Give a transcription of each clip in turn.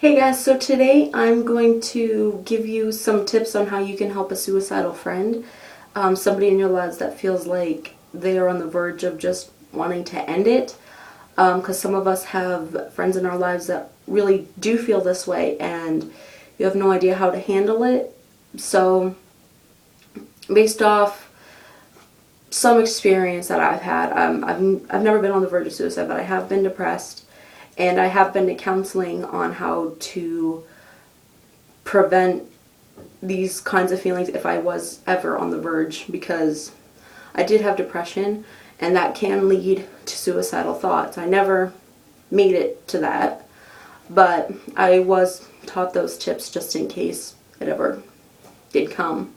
Hey guys, so today I'm going to give you some tips on how you can help a suicidal friend, somebody in your lives that feels like they are on the verge of just wanting to end it, because some of us have friends in our lives that really do feel this way and you have no idea how to handle it. So based off some experience that I've had, I've never been on the verge of suicide, but I have been depressed. And I have been to counseling on how to prevent these kinds of feelings if I was ever on the verge, because I did have depression and that can lead to suicidal thoughts. I never made it to that, but I was taught those tips just in case it ever did come.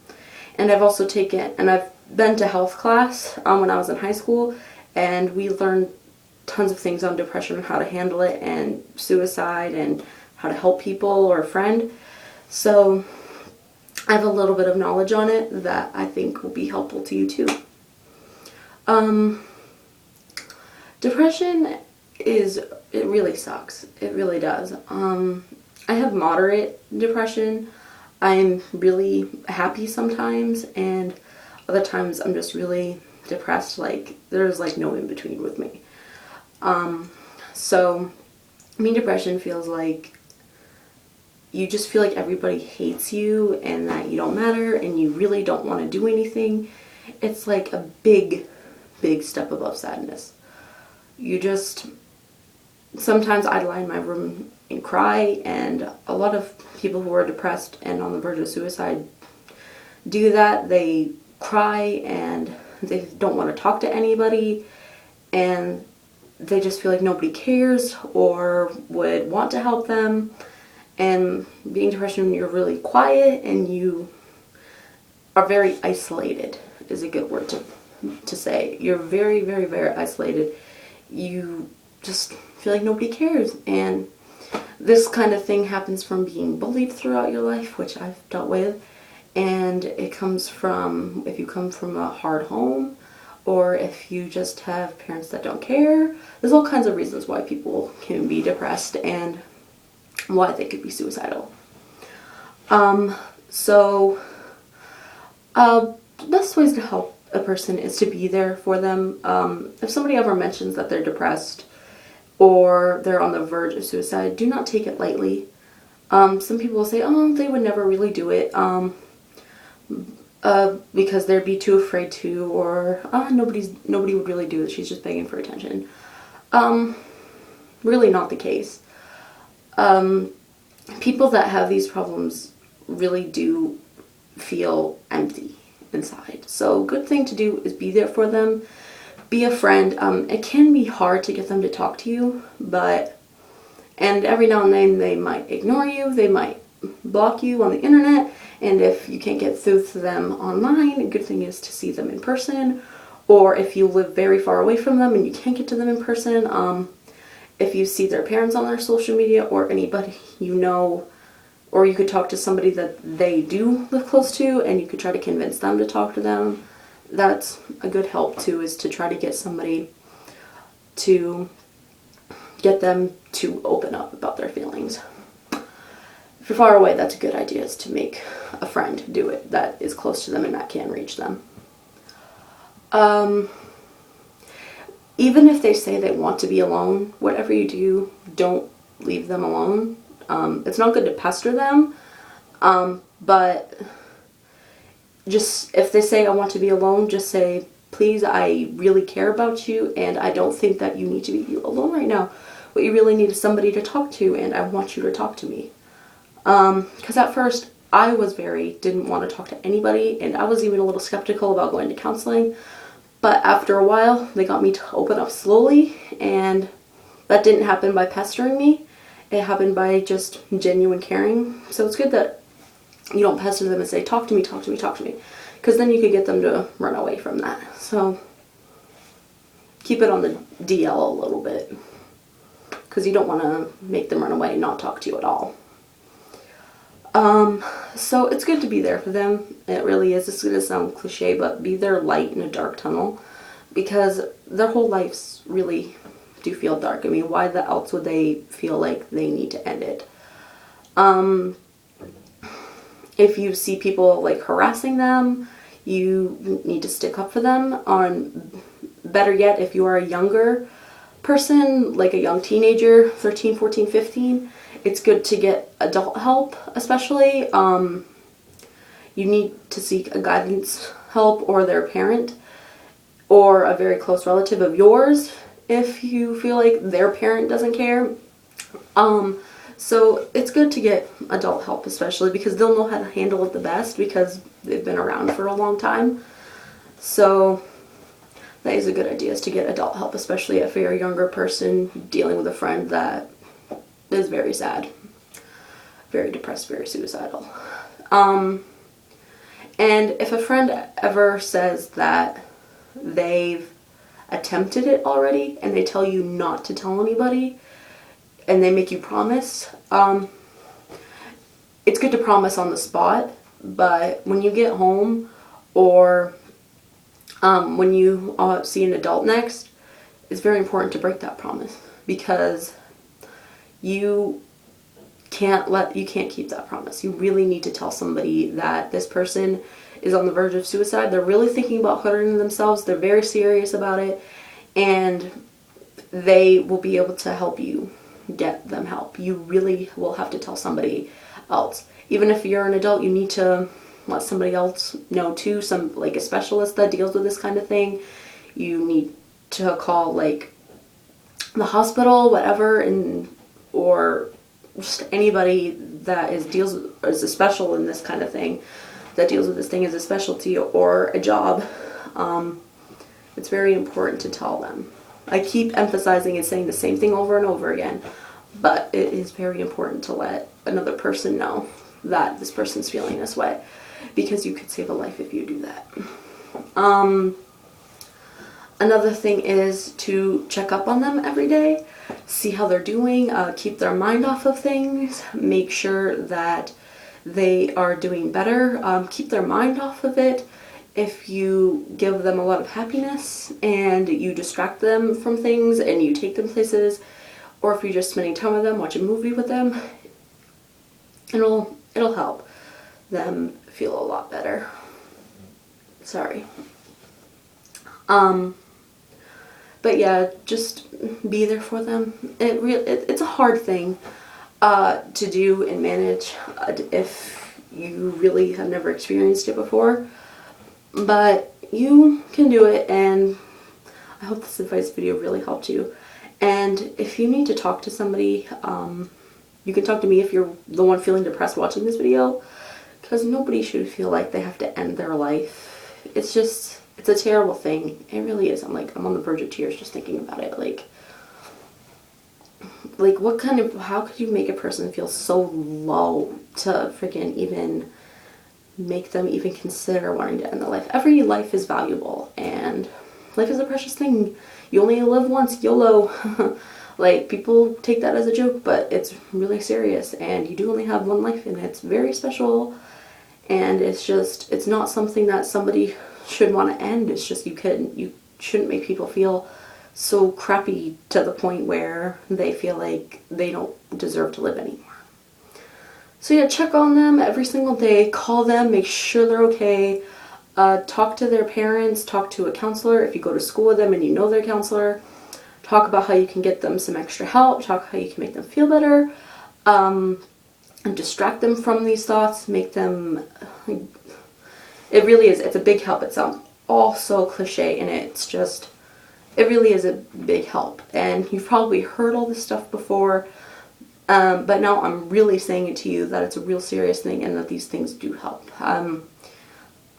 And I've been to health class when I was in high school, and we learned tons of things on depression and how to handle it and suicide and how to help people or a friend. So I have a little bit of knowledge on it that I think will be helpful to you too. Depression it really sucks. It really does. I have moderate depression. I'm really happy sometimes, and other times I'm just really depressed. Like, there's like no in between with me. So depression feels like you just feel like everybody hates you and that you don't matter and you really don't want to do anything. It's like a big, big step above sadness. Sometimes I'd lie in my room and cry, and a lot of people who are depressed and on the verge of suicide do that. They cry and they don't want to talk to anybody, and they just feel like nobody cares or would want to help them. And being depressed, when you're really quiet and you are very isolated is a good word to say. You're very, very, very isolated. You just feel like nobody cares. And this kind of thing happens from being bullied throughout your life, which I've dealt with. And it comes from, if you come from a hard home, or if you just have parents that don't care. There's all kinds of reasons why people can be depressed and why they could be suicidal. Best ways to help a person is to be there for them. If somebody ever mentions that they're depressed or they're on the verge of suicide, do not take it lightly. Some people will say, oh, they would never really do it. Because they'd be too afraid to, or nobody would really do it, she's just begging for attention. Really not the case. People that have these problems really do feel empty inside. So good thing to do is be there for them, be a friend. It can be hard to get them to talk to you, and every now and then they might ignore you, they might block you on the internet. And if you can't get through to them online, a good thing is to see them in person. Or if you live very far away from them and you can't get to them in person, if you see their parents on their social media or anybody you know, or you could talk to somebody that they do live close to and you could try to convince them to talk to them. That's a good help too, is to try to get somebody to get them to open up about their feelings. If you're far away, that's a good idea, is to make a friend do it that is close to them and that can reach them. Even if they say they want to be alone, whatever you do, don't leave them alone. It's not good to pester them, but just if they say I want to be alone, just say, please, I really care about you and I don't think that you need to be alone right now. What you really need is somebody to talk to, and I want you to talk to me. Because at first I didn't want to talk to anybody, and I was even a little skeptical about going to counseling, but after a while they got me to open up slowly, and that didn't happen by pestering me, it happened by just genuine caring. So it's good that you don't pester them and say, talk to me, talk to me, talk to me, because then you could get them to run away from that. So keep it on the DL a little bit, because you don't want to make them run away and not talk to you at all. So it's good to be there for them. It really is. It's going to sound cliche, but be their light in a dark tunnel, because their whole lives really do feel dark. I mean, why else would they feel like they need to end it? If you see people like harassing them, you need to stick up for them. Better yet, if you are a younger person, like a young teenager, 13, 14, 15, it's good to get adult help, especially. You need to seek a guidance help or their parent or a very close relative of yours if you feel like their parent doesn't care. So it's good to get adult help, especially because they'll know how to handle it the best because they've been around for a long time. So that is a good idea, is to get adult help, especially if you're a younger person dealing with a friend that is very sad, very depressed, very suicidal. And if a friend ever says that they've attempted it already and they tell you not to tell anybody and they make you promise, it's good to promise on the spot, but when you get home or when you see an adult next, it's very important to break that promise, because you can't keep that promise. You really need to tell somebody that this person is on the verge of suicide. They're really thinking about hurting themselves. They're very serious about it, and they will be able to help you get them help. You really will have to tell somebody else. Even if you're an adult, you need to let somebody else know too, like a specialist that deals with this kind of thing. You need to call like the hospital, whatever, or just anybody that is a special in this kind of thing, that deals with this thing as a specialty or a job. It's very important to tell them. I keep emphasizing and saying the same thing over and over again, but it is very important to let another person know that this person's feeling this way, because you could save a life if you do that. Another thing is to check up on them every day, see how they're doing, keep their mind off of things, make sure that they are doing better, keep their mind off of it. If you give them a lot of happiness and you distract them from things and you take them places, or if you're just spending time with them, watch a movie with them, it'll help them feel a lot better. Sorry. But yeah, just be there for them. It's a hard thing to do and manage if you really have never experienced it before. But you can do it, and I hope this advice video really helped you. And if you need to talk to somebody, you can talk to me if you're the one feeling depressed watching this video, because nobody should feel like they have to end their life. It's a terrible thing. It really is. I'm on the verge of tears just thinking about it. How could you make a person feel so low to freaking even make them even consider wanting to end their life? Every life is valuable, and life is a precious thing. You only live once, YOLO. Like, people take that as a joke, but it's really serious, and you do only have one life, and it's very special, and it's not something that somebody should want to end. It's just you shouldn't make people feel so crappy to the point where they feel like they don't deserve to live anymore. So yeah, check on them every single day, call them, make sure they're okay, talk to their parents, talk to a counselor if you go to school with them and you know their counselor, talk about how you can get them some extra help, talk how you can make them feel better, and distract them from these thoughts, make them, it really is, it's a big help. It sounds all so cliche, and it really is a big help. And you've probably heard all this stuff before, but now I'm really saying it to you that it's a real serious thing and that these things do help.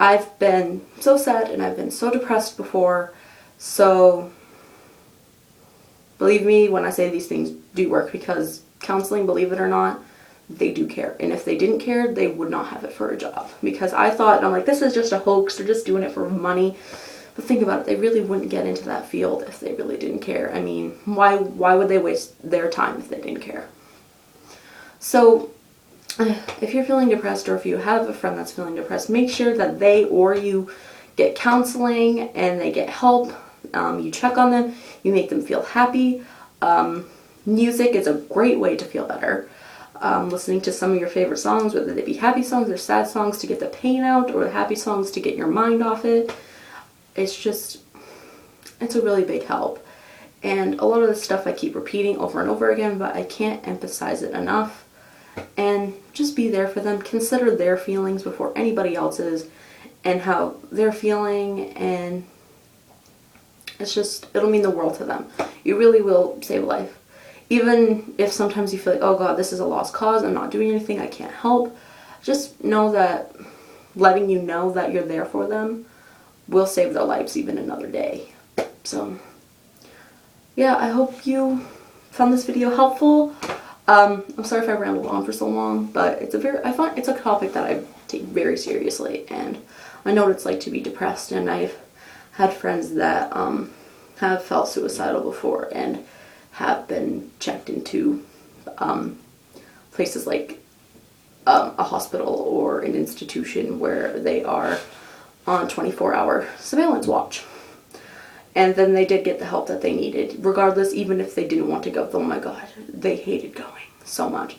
I've been so sad and I've been so depressed before, so believe me when I say these things do work, because counseling, believe it or not, they do care. And if they didn't care, they would not have it for a job. Because I thought, I'm like, this is just a hoax, they're just doing it for money. But think about it, they really wouldn't get into that field if they really didn't care. I mean, why would they waste their time if they didn't care? So if you're feeling depressed, or if you have a friend that's feeling depressed, make sure that they or you get counseling and they get help. You check on them, you make them feel happy. Music is a great way to feel better. listening to some of your favorite songs, whether they be happy songs or sad songs to get the pain out, or happy songs to get your mind off it. It's a really big help. And a lot of the stuff I keep repeating over and over again, but I can't emphasize it enough. And just be there for them. Consider their feelings before anybody else's, and how they're feeling, and it'll mean the world to them. You really will save a life. Even if sometimes you feel like, oh God, this is a lost cause, I'm not doing anything, I can't help. Just know that letting you know that you're there for them will save their lives even another day. So, yeah, I hope you found this video helpful. I'm sorry if I rambled on for so long, but I find it's a topic that I take very seriously, and I know what it's like to be depressed, and I've had friends that have felt suicidal before and have been checked into places like a hospital or an institution where they are on 24-hour surveillance watch. And then they did get the help that they needed, regardless, even if they didn't want to go. Oh my God, they hated going so much.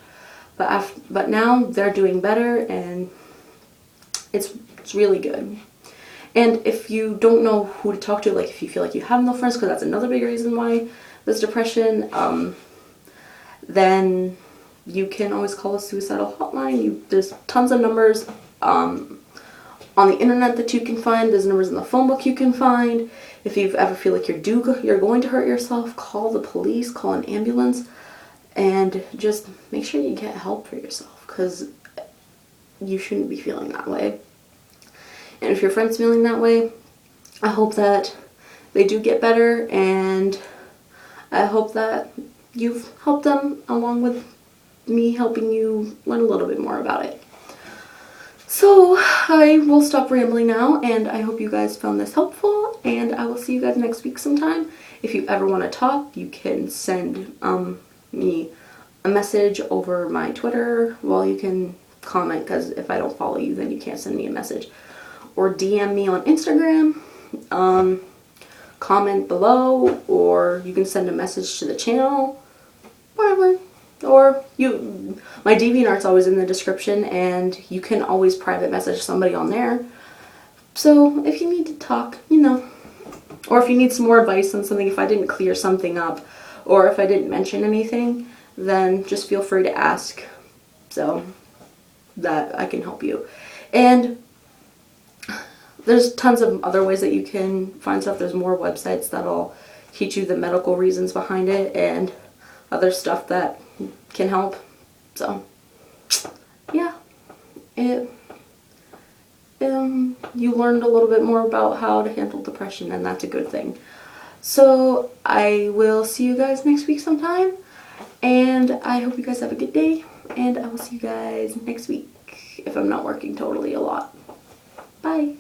But now they're doing better, and it's really good. And if you don't know who to talk to, like if you feel like you have no friends, because that's another big reason why there's depression, then you can always call a suicidal hotline. There's tons of numbers on the internet that you can find. There's numbers in the phone book you can find. If you ever feel like you're going to hurt yourself, call the police, call an ambulance, and just make sure you get help for yourself, because you shouldn't be feeling that way. And if your friend's feeling that way, I hope that they do get better, and I hope that you've helped them along with me helping you learn a little bit more about it. So I will stop rambling now, and I hope you guys found this helpful, and I will see you guys next week sometime. If you ever want to talk, you can send me a message over my Twitter. Well, you can comment, because if I don't follow you, then you can't send me a message. Or DM me on Instagram, comment below, or you can send a message to the channel, whatever. Or my Deviantart's always in the description, and you can always private message somebody on there. So if you need to talk, or if you need some more advice on something, if I didn't clear something up, or if I didn't mention anything, then just feel free to ask, so that I can help you. And there's tons of other ways that you can find stuff. There's more websites that'll teach you the medical reasons behind it, and other stuff that can help. So yeah, you learned a little bit more about how to handle depression, and that's a good thing. So I will see you guys next week sometime, and I hope you guys have a good day, and I will see you guys next week if I'm not working totally a lot. Bye.